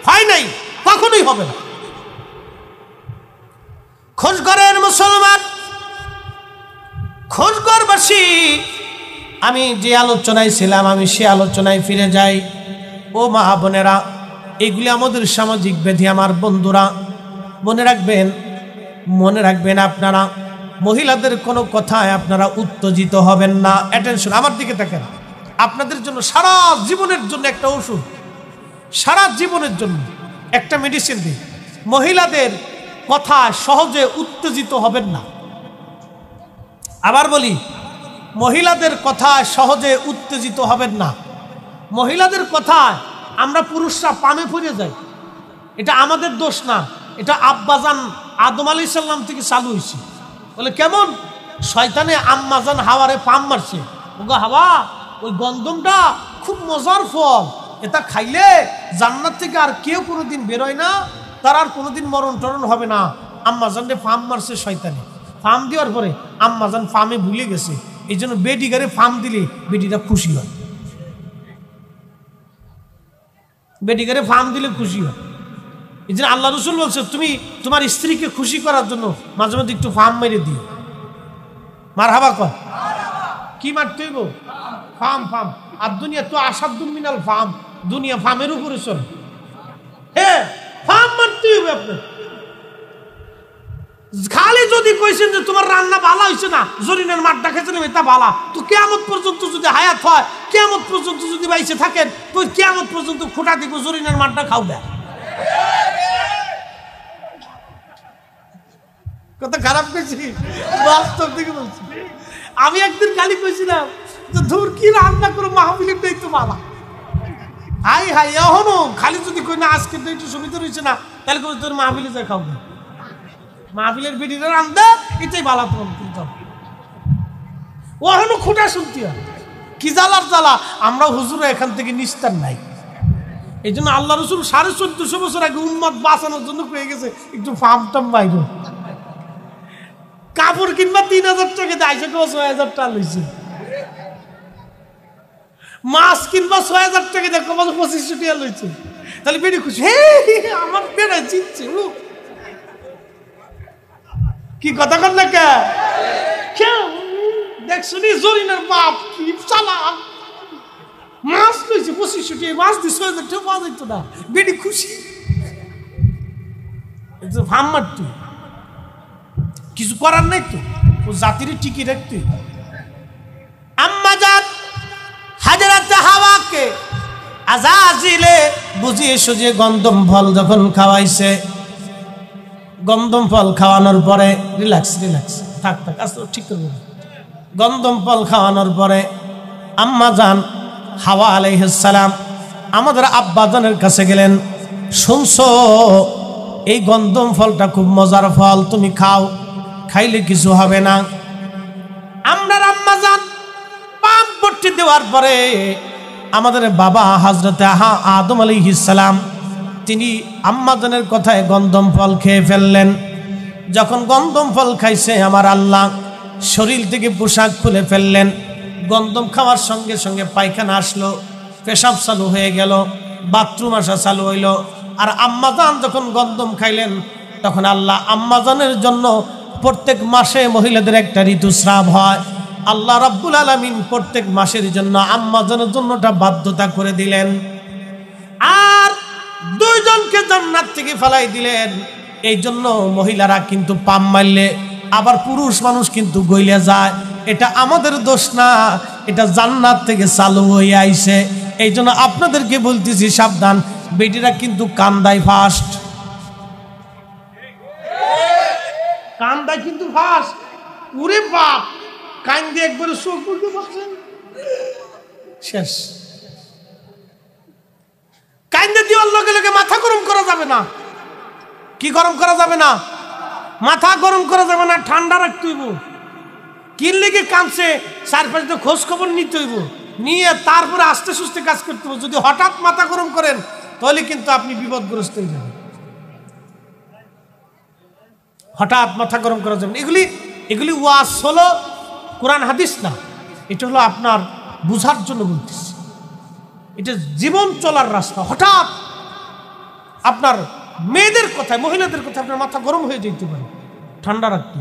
হয় নাই, কখনোই হবে না। খোঁজগড়ের মুসলমান, খোঁজগড়বাসী, আমি যে আলোচনায় ছিলাম আমি সে আলোচনায় ফিরে যাই। ও মা বোনেরা, এগুলি আমাদের সামাজিক ব্যাধি। আমার বন্ধুরা মনে রাখবেন আপনারা মহিলাদের কোনো কথায় আপনারা উত্তেজিত হবেন না। অ্যাটেনশন, আমার দিকে দেখেন, আপনাদের জন্য সারা জীবনের জন্য একটা ওষুধ, সারা জীবনের জন্য একটা মেডিসিন দিই। মহিলাদের কথায় সহজে উত্তেজিত হবেন না। আবার বলি, মহিলাদের কথায় সহজে উত্তেজিত হবেন না। মহিলাদের কথায় আমরা পুরুষরা পামে পড়ে যাই, এটা আমাদের দোষ না, এটা আব্বাজান আদম আলাইহিস সালাম থেকে চালু হয়েছে। বলে কেমন? শয়তানে আম্মাজান হাওয়ারে পাম মারছে, ওগো হাওয়া, ওই গন্ধমটা খুব মজার ফল, এটা খাইলে জান্নাত থেকে আর কেউ কোনোদিন বেরোয় না, তার আর কোনোদিন মরণ টরণ হবে না। আম্মাজানরে ফার্ম মারছে শয়তানে। ফার্ম দেওয়ার পরে আম্মাজান ফার্মে ভুলে গেছে, এই জন্য বেটিগারে ফার্ম দিলে বেটিটা খুশি হয়, বেটিগারে ফার্ম দিলে খুশি হয়। এই জন্য আল্লাহ রসুল বলছে, তুমি তোমার স্ত্রীকে খুশি করার জন্য মাঝে মধ্যে একটু ফার্ম মেরে দিও। মারহাবা কর। কি মারতে হইব? ফার্ম। আর দুনিয়া তো আসাদুম মিনাল ফার্ম, দুনিয়া ফার্মের উপরে চলে। হ্যাঁ, ফার্ম মারতে হইবে আপনার। খালি যদি কইছেন যে তোমার রান্না ভালো হয়েছে না, জরিনের মাঠটা খেয়েছিলাম এটা ভালা, তো কিয়ামত পর্যন্ত যদি হায়াত হয়, কিয়ামত পর্যন্ত যদি বাইসে থাকেন, তো কিয়ামত পর্যন্ত খোটা দিব জরিনের মাঠটা খাও দেয়। কথা খারাপ কইছি, বাস্তব থেকে বলছি। আমি একদিন খালি কইছিলাম যে ধুর কি রান্না করে মাহফিলের দেই তো বাবা হাই হাই এখনো খালি যদি কই না আজকে তো একটু সুবিধা রয়েছে না তাহলে করে তোর মাহফিলে যায় খাও মাহফিলের বেডিটা রান্দা এটাই বালা তোমার কিন্তু ওখানে খুঁটা শুনতে হয় কি জ্বালার জ্বালা আমরা হুজুরা এখান থেকে নিস্তার নাই এই জন্য আল্লাহ রসুল 1450 বছর আগে উম্মত বাঁচানোর জন্য পেয়ে গেছে একটু ফার্মটাম বাইরে কাপড় কিনবা 3000 টাকা দিয়ে আইসা 6000 টাকা লইছে মাছ কিনবা 6000 টাকা দিয়ে 2500 টাকা লইছে তাহলে বেড়ে খুশি হে আমার বেড়ে জিতছে কি কথা কর না কে দেখছো নি জরিনার বাপ কি চালা মাছ লইছে 2500 টাকা মাছ দিয়ে 6000 টাকা পাওয়া যেত না বেড়ে খুশি ফার্মার তুই কিছু করার নাই তো ও জাতির টিকি রাখতে আম্মা জান হযরত হাওয়াকে আযাজিলে বুঝিয়ে সুঝিয়ে গন্ধম ফল যখন খাওয়াইছে গন্ধম ফল খাওয়ানোর পরে রিল্যাক্স থাক আস্তে ঠিক করবো গন্ধম ফল খাওয়ানোর পরে আম্মা জান হাওয়া আলাইহিস সালাম আমাদের আব্বা জানের কাছে গেলেন শুনছো এই গন্ধম ফলটা খুব মজার ফল তুমি খাও খাইলে কিছু হবে না আমরা আম্মা জান পাম পট্টি দেওয়ার পরে আমাদের বাবা হযরত আদম আলাইহিস সালাম তিনি আম্মা জানের কথায় গন্ধম ফল খেয়ে ফেললেন যখন গন্ধম ফল খাইছে আমার আল্লাহ শরীর থেকে পোশাক খুলে ফেললেন গন্ধম খাওয়ার সঙ্গে সঙ্গে পায়খানা আসলো পেশাব চালু হয়ে গেল বাথরুম আসা চালু হইল আর আম্মা জান যখন গন্ধম খাইলেন তখন আল্লাহ আম্মা জানের জন্য প্রত্যেক মাসে মহিলাদের একটা ঋতুস্রাব হয় আল্লাহ রাব্বুল আলামিন প্রত্যেক মাসের জন্য আম্মা জানের জন্যটা বাধ্যতা করে দিলেন আর দুইজনকে জান্নাত থেকে ফেলাই দিলেন এই জন্য মহিলারা কিন্তু পাম মারলে আবার পুরুষ মানুষ কিন্তু গইলে যায় এটা আমাদের দোষ না এটা জান্নাত থেকে চালু হয়ে আইছে এই জন্য আপনাদেরকে বলতেছি সাবধান বেটিরা কিন্তু কান্দায় ফার্স্ট কান্দায় কিন্তু ফার্স্ট ওরে বাপ কান্দে একবারে চোখ মুখে বসেন শেষ কান্দে দেওয়ার লগে লগে মাথা গরম করা যাবে না কি গরম করা যাবে না মাথা গরম করা যাবে না ঠান্ডা রাখতে হইব কি লেগে কাঁদছে চারপাশে খোঁজ খবর নিতে হইব নিয়ে তারপরে আস্তে সুস্তে কাজ করতে হবে যদি হঠাৎ মাথা গরম করেন তাহলে কিন্তু আপনি বিপদগ্রস্ত হয়ে যাবেন হঠাৎ মাথা গরম করা যাবে এগুলি ওয়াজ হলো কোরআন হাদিস না এটা হলো আপনার বুঝার জন্য বলতেছি এটা জীবন চলার রাস্তা হঠাৎ আপনার মেয়েদের কথায় মহিলাদের কথায় আপনার মাথা গরম হয়ে যেতে পারে ঠান্ডা রাখতে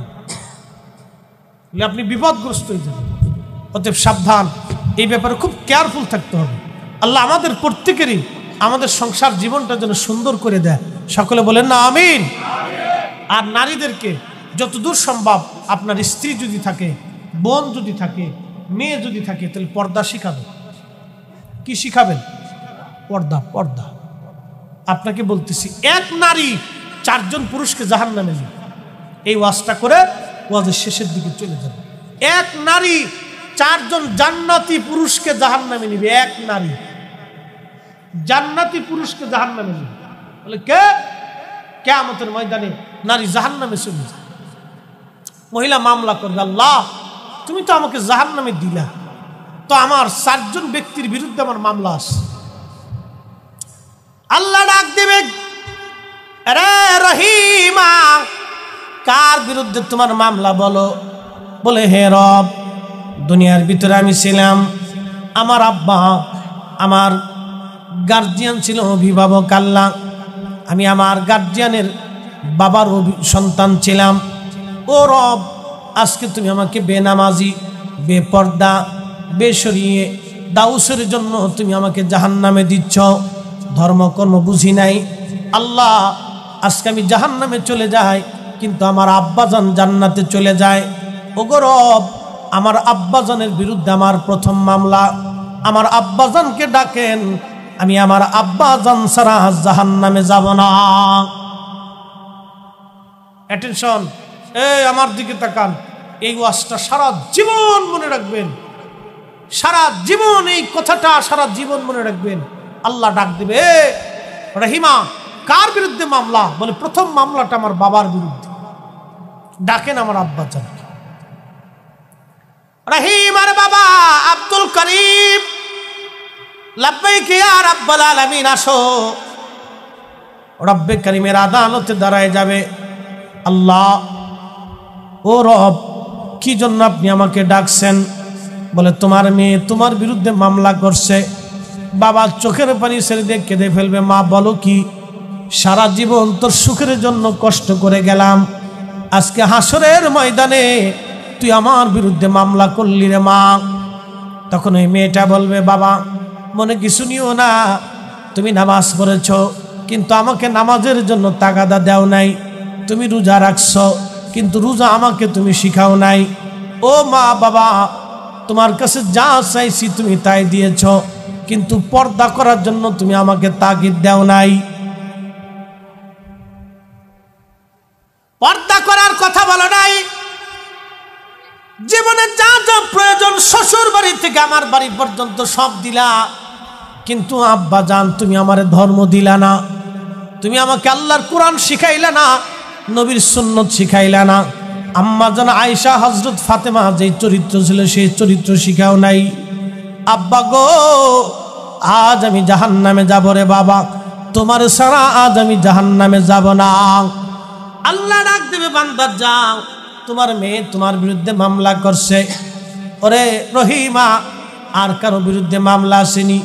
আপনি বিপদগ্রস্ত হয়ে যাবেন অতএব সাবধান এই ব্যাপারে খুব কেয়ারফুল থাকতে হবে আল্লাহ আমাদের প্রত্যেকেরই আমাদের সংসার জীবনটা যেন সুন্দর করে দেয় সকলে বলেন না আমিন আর নারীদেরকে যতদূর সম্ভব আপনার স্ত্রী যদি থাকে বোন যদি থাকে মেয়ে যদি থাকে তাহলে পর্দা শিখাবেন কি শিখাবেন পর্দা আপনাকে বলতেছি এক নারী 4 জন পুরুষকে জাহান্নামে নেবে এই ওয়াজটা করে ওয়াজের শেষের দিকে চলে যাবে এক নারী 4 জন জান্নাতি পুরুষকে জাহান্নামে নেবে এক নারী জান্নাতি পুরুষকে জাহান্নামে নেবে বলে কে কিয়ামতের ময়দানে নারী জাহান্নামে চলে যায় মহিলা মামলা করবে আল্লাহ তুমি তো আমাকে জাহান্নামে দিলা তো আমার 4 জন ব্যক্তির বিরুদ্ধে আমার মামলা আছে আল্লাহ ডাক দেবে আরে রহিমা কার বিরুদ্ধে তোমার মামলা বলো বলে হে রব দুনিয়ার ভিতরে আমি ছিলাম আমার আব্বা আমার গার্জিয়ান ছিল অভিভাবক আল্লাহ আমি আমার গার্জিয়ানের বাবার সন্তান ছিলাম ও রব আজকে তুমি আমাকে বেনামাজি বেপর্দা বেশরিয়ে দাউসের জন্য তুমি আমাকে জাহান্নামে দিচ্ছ ধর্মকর্ম বুঝি নাই আল্লাহ আজকে আমি জাহান্নামে চলে যাই কিন্তু আমার আব্বাজান জান্নাতে চলে যায় ওগো রব আমার আব্বাজানের বিরুদ্ধে আমার প্রথম মামলা আমার আব্বাজানকে ডাকেন আমি আমার আব্বাজান ছাড়া জাহান্নামে যাব না অ্যাটেনশন এই আমার দিকে তাকান এই ওয়াজটা সারা জীবন মনে রাখবেন সারা জীবন এই কথাটা সারা জীবন মনে রাখবেন। আল্লাহ ডাক দিবে, রহিমা কার বিরুদ্ধে মামলা? বলে প্রথম মামলাটা আমার বাবার বিরুদ্ধে। ডাকেন আমার আব্বা জান। রহিমার বাবা আব্দুল করিম, লাব্বাইক ইয়া রাব্বাল আলামিন, আসো। রব্বে করিমের আদালতে দাঁড়ায় যাবে। আল্লাহ, ও রব, কি জন্য আপনি আমাকে ডাকছেন? বলে তোমার মেয়ে তোমার বিরুদ্ধে মামলা করছে। বাবা চোখের পানি ছেড়ে দিয়ে কেঁদে ফেলবে। মা বলো কি? সারা জীবন তোর সুখের জন্য কষ্ট করে গেলাম, আজকে হাসরের ময়দানে তুই আমার বিরুদ্ধে মামলা করলি রে মা। তখন ওই মেয়েটা বলবে, বাবা মনে কিছু নিও না, তুমি নামাজ পড়েছ কিন্তু আমাকে নামাজের জন্য তাগাদা দাও নাই। তুমি রোজা রাখছো কিন্তু রোজা আমাকে তুমি শিখাও নাই। ও মা বাবা, তোমার কাছে যা চাইছি তুমি তাই দিয়েছ, কিন্তু পর্দা করার জন্য তুমি আমাকে তাগিদ দাও নাই। পর্দা করার কথা বলো নাই। জীবনে যা যা প্রয়োজন শ্বশুর বাড়ি থেকে আমার বাড়ি পর্যন্ত সব দিলা, কিন্তু আব্বা জান তুমি আমার ধর্ম দিলা না। তুমি আমাকে আল্লাহর কোরআন শিখাইলা না, নবীর সুন্নত শিখাইলা না। আম্মা জান আয়েশা, হযরত ফাতেমা যে চরিত্র ছিল সেই চরিত্র শিখাও নাই। আব্বা গো, আজ আমি জাহান্নামে যাব রে বাবা, তোমার ছাড়া আজ আমি জাহান্নামে যাব না। আল্লাহ ডাক দেবে, বান্দা যাও, তোমার মেয়ে তোমার বিরুদ্ধে মামলা করছে। ওরে রহিমা, আর কারো বিরুদ্ধে মামলা আসেনি?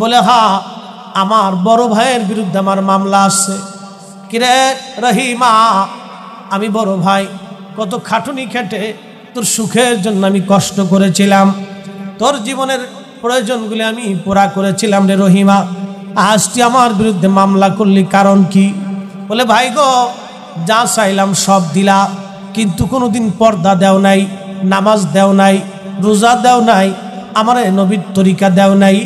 বলে হ্যাঁ, আমার বড় ভাইয়ের বিরুদ্ধে আমার মামলা আছে। কিরে রহিমা, আমি বড় ভাই, কত খাটুনি খেটে তোর সুখের জন্য আমি কষ্ট করেছিলাম, তোর জীবনের প্রয়োজনগুলি আমি পুরা করেছিলাম রে রহিমা, আজ তুই আমার বিরুদ্ধে মামলা করলি, কারণ কি? বলে ভাই গো, যা চাইলাম সব দিলা, কিন্তু কোনোদিন পর্দা দেও নাই, নামাজ দেও নাই, রোজা দেও নাই, আমার নবীর তরিকা দেও নাই,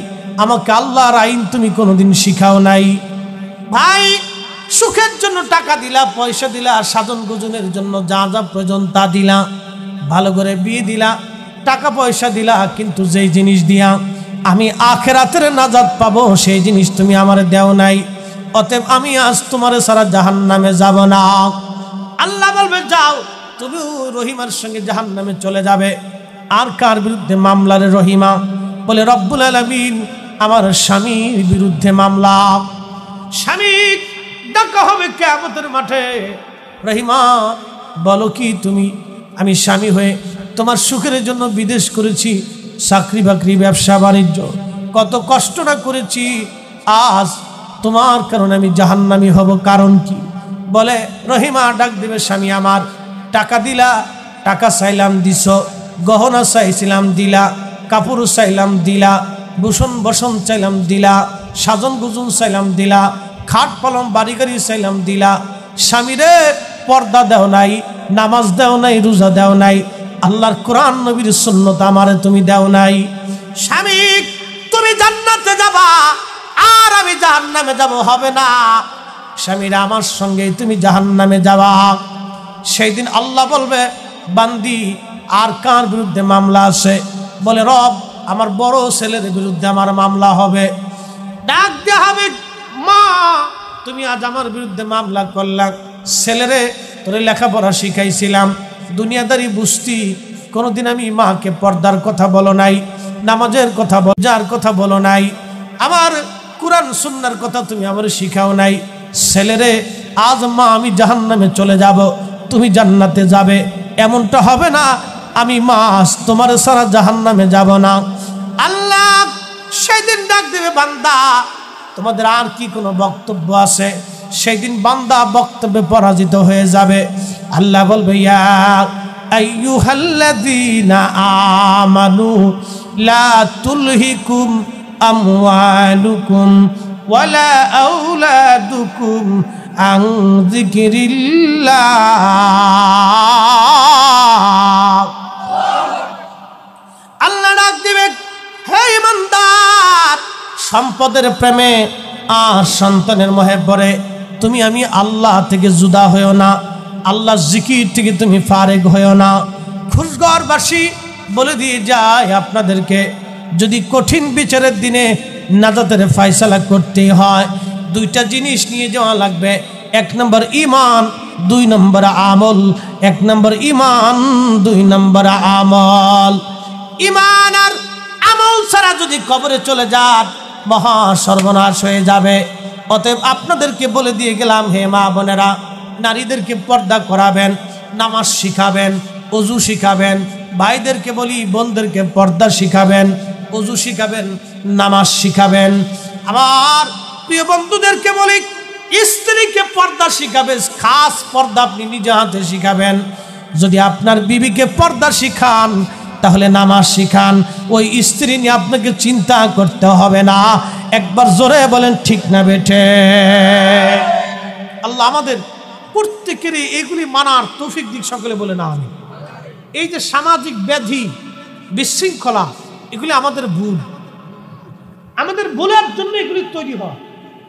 আমাকে আল্লাহর আইন তুমি কোনোদিন শিখাও নাই। ভাই সুখের জন্য টাকা দিলা, পয়সা দিলা, সাধন গুজনের জন্য যা যা প্রয়োজন তা দিলা, ভালো করে বিয়ে দিলা, টাকা পয়সা দিলা, কিন্তু যেই জিনিস দিয়া আমি আখিরাতের নাজাত পাবো সেই জিনিস তুমি আমারে দেও নাই। অতএব আমি আজ তোমার সারা জাহান্নামে যাব না। আল্লাহ বলবে যাও, তুমি রহিমার সঙ্গে জাহান্নামে চলে যাবে। আর কার বিরুদ্ধে মামলা রে রহিমা? বলে রব্বুল আলামিন, আমার স্বামীর বিরুদ্ধে মামলা। স্বামী ডাকা হবে কিয়ামতের মাঠে। রহিমা বলো কি তুমি? আমি স্বামী হয়ে তোমার সুখের জন্য বিদেশ করেছি, চাকরি বাকরি ব্যবসা বাণিজ্য কত কষ্ট না করেছি, আজ তোমার কারণে আমি জাহান্নামী হব, কারণ কি? বলে রহিমা ডাক দেবে, স্বামী আমার, টাকা দিলা, টাকা চাইলাম দিছ, গহনা চাইছিলাম দিলা, কাপড় চাইলাম দিলা, ভূষণ বসন চাইলাম দিলা, সাজন গুজন চাইলাম দিলা, খাট পালং বাড়ি গাড়ি চাইলাম দিলা। স্বামীরে পর্দা দেও নাই, নামাজ দেও নাই, রোজা দেও নাই, আল্লাহর কোরআন নবীর সুন্নত আমারে তুমি দেও নাই। স্বামী তুমি জান্নাতে যাবা আর আমি জাহান্নামে যাব, হবে না। স্বামীরা আমার সঙ্গে তুমি জাহান্নামে যাবা। সেই দিন আল্লাহ বলবে, বান্দি আর কার বিরুদ্ধে মামলা আছে? বলে রব, আমার বড় ছেলের বিরুদ্ধে আমার মামলা হবে। ডাক দেয়া হবে, মা তুমি আজ আমার বিরুদ্ধে মামলা করলা, ছেলেরে তোরে লেখাপড়া শিখাইছিলাম, দুনিয়াদারি বুঝতি, কোনোদিন আমি মাকে পর্দার কথা বলো নাই, নামাজের কথা যার কথা বলো নাই, আমার কুরআন সুন্নাহর কথা তুমি আমার শিখাও নাই। ছেলেরে আজ মা আমি জাহান্নামে চলে যাব, তুমি জান্নাতে যাবে, এমনটা হবে না। আমি মা তোমার সারা জাহান্নামে যাব না। আল্লাহ সেদিন ডাক দেবে, বান্দা তোমাদের আর কি কোনো বক্তব্য আছে? সেদিন বান্দা বক্তব্যে পরাজিত হয়ে যাবে। আল্লাহ বলবে, ইয়া আইয়ুহাল্লাযীনা আমানু লা তুলহিকুম আমওয়ালুকুম ওয়ালা আওলাদুকুম আন যিকরিল্লাহ। আল্লাহ ডাক দিবে, হে ইমানদার, সম্পদের প্রেমে আর সন্তানের মোহে পড়ে তুমি আমি আল্লাহ থেকে জুদা হয়েও না, আল্লাহ জিকির থেকে তুমি ফারেক হয়েও না। খুশগড়বাসী বলে দিয়ে যায় আপনাদেরকে, যদি কঠিন বিচারের দিনে নাজাতের ফয়সালা করতে হয়, দুইটা জিনিস নিয়ে যাওয়া লাগবে। এক নম্বর ঈমান, দুই নম্বর আমল। এক নম্বর ঈমান, দুই নম্বর আমল। ঈমান আর আমল ছাড়া যদি কবরে চলে যান, মহা সর্বনাশ হয়ে যাবে। অতএব আপনাদেরকে বলে দিয়ে গেলাম, হে মা বোনেরা, নারীদেরকে পর্দা করাবেন, নামাজ শিখাবেন, ওযু শিখাবেন। ভাইদেরকে বলি, বোনদেরকে পর্দা শিখাবেন, ওযু শিখাবেন, নামাজ শিখাবেন। আমার প্রিয় বন্ধুদেরকে বলি, স্ত্রীকে পর্দা শিখাবেন, খাস পর্দা আপনি নিজে হাতে শিখাবেন। যদি আপনার বিবিকে পর্দা শিখান, তাহলে নামাজ শিখান। ওই স্ত্রী নিয়ে আপনাকে চিন্তা করতে হবে না। একবার জোরে বলেন ঠিক না বেঠে? আল্লাহ আমাদের প্রত্যেকের এগুলি মানার তৌফিক দিক, সকলে বলে না আমি। এই যে সামাজিক ব্যাধি, বিশৃঙ্খলা, এগুলি আমাদের ভুল, আমাদের ভুলের জন্য এগুলি তৈরি হয়।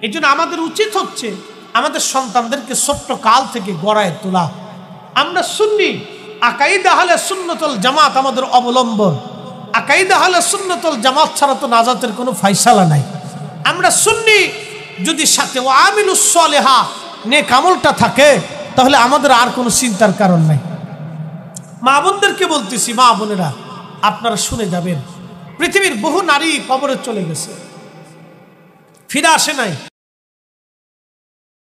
এই জন্য আমাদের উচিত হচ্ছে আমাদের সন্তানদেরকে ছোট্ট কাল থেকে গড়ায় তোলা। আমরা সুন্নি, আকাইদা আহলে সুন্নাতুল জামাত আমাদের অবলম্বন। আকাইদা আহলে সুন্নাতুল জামাত ছাড়া তো নাজাতের কোনো ফয়সালা নাই। আমরা সুন্নি, যদি সাথে ওয়ামিলুস সালেহা নেক আমলটা থাকে, তাহলে আমাদের আর কোনো চিন্তার কারণ নাই। মা বোনদেরকে বলতেছি, মা বোনেরা আপনারা শুনে যাবেন, পৃথিবীর বহু নারী কবরে চলে গেছে, ফিরে আসে নাই।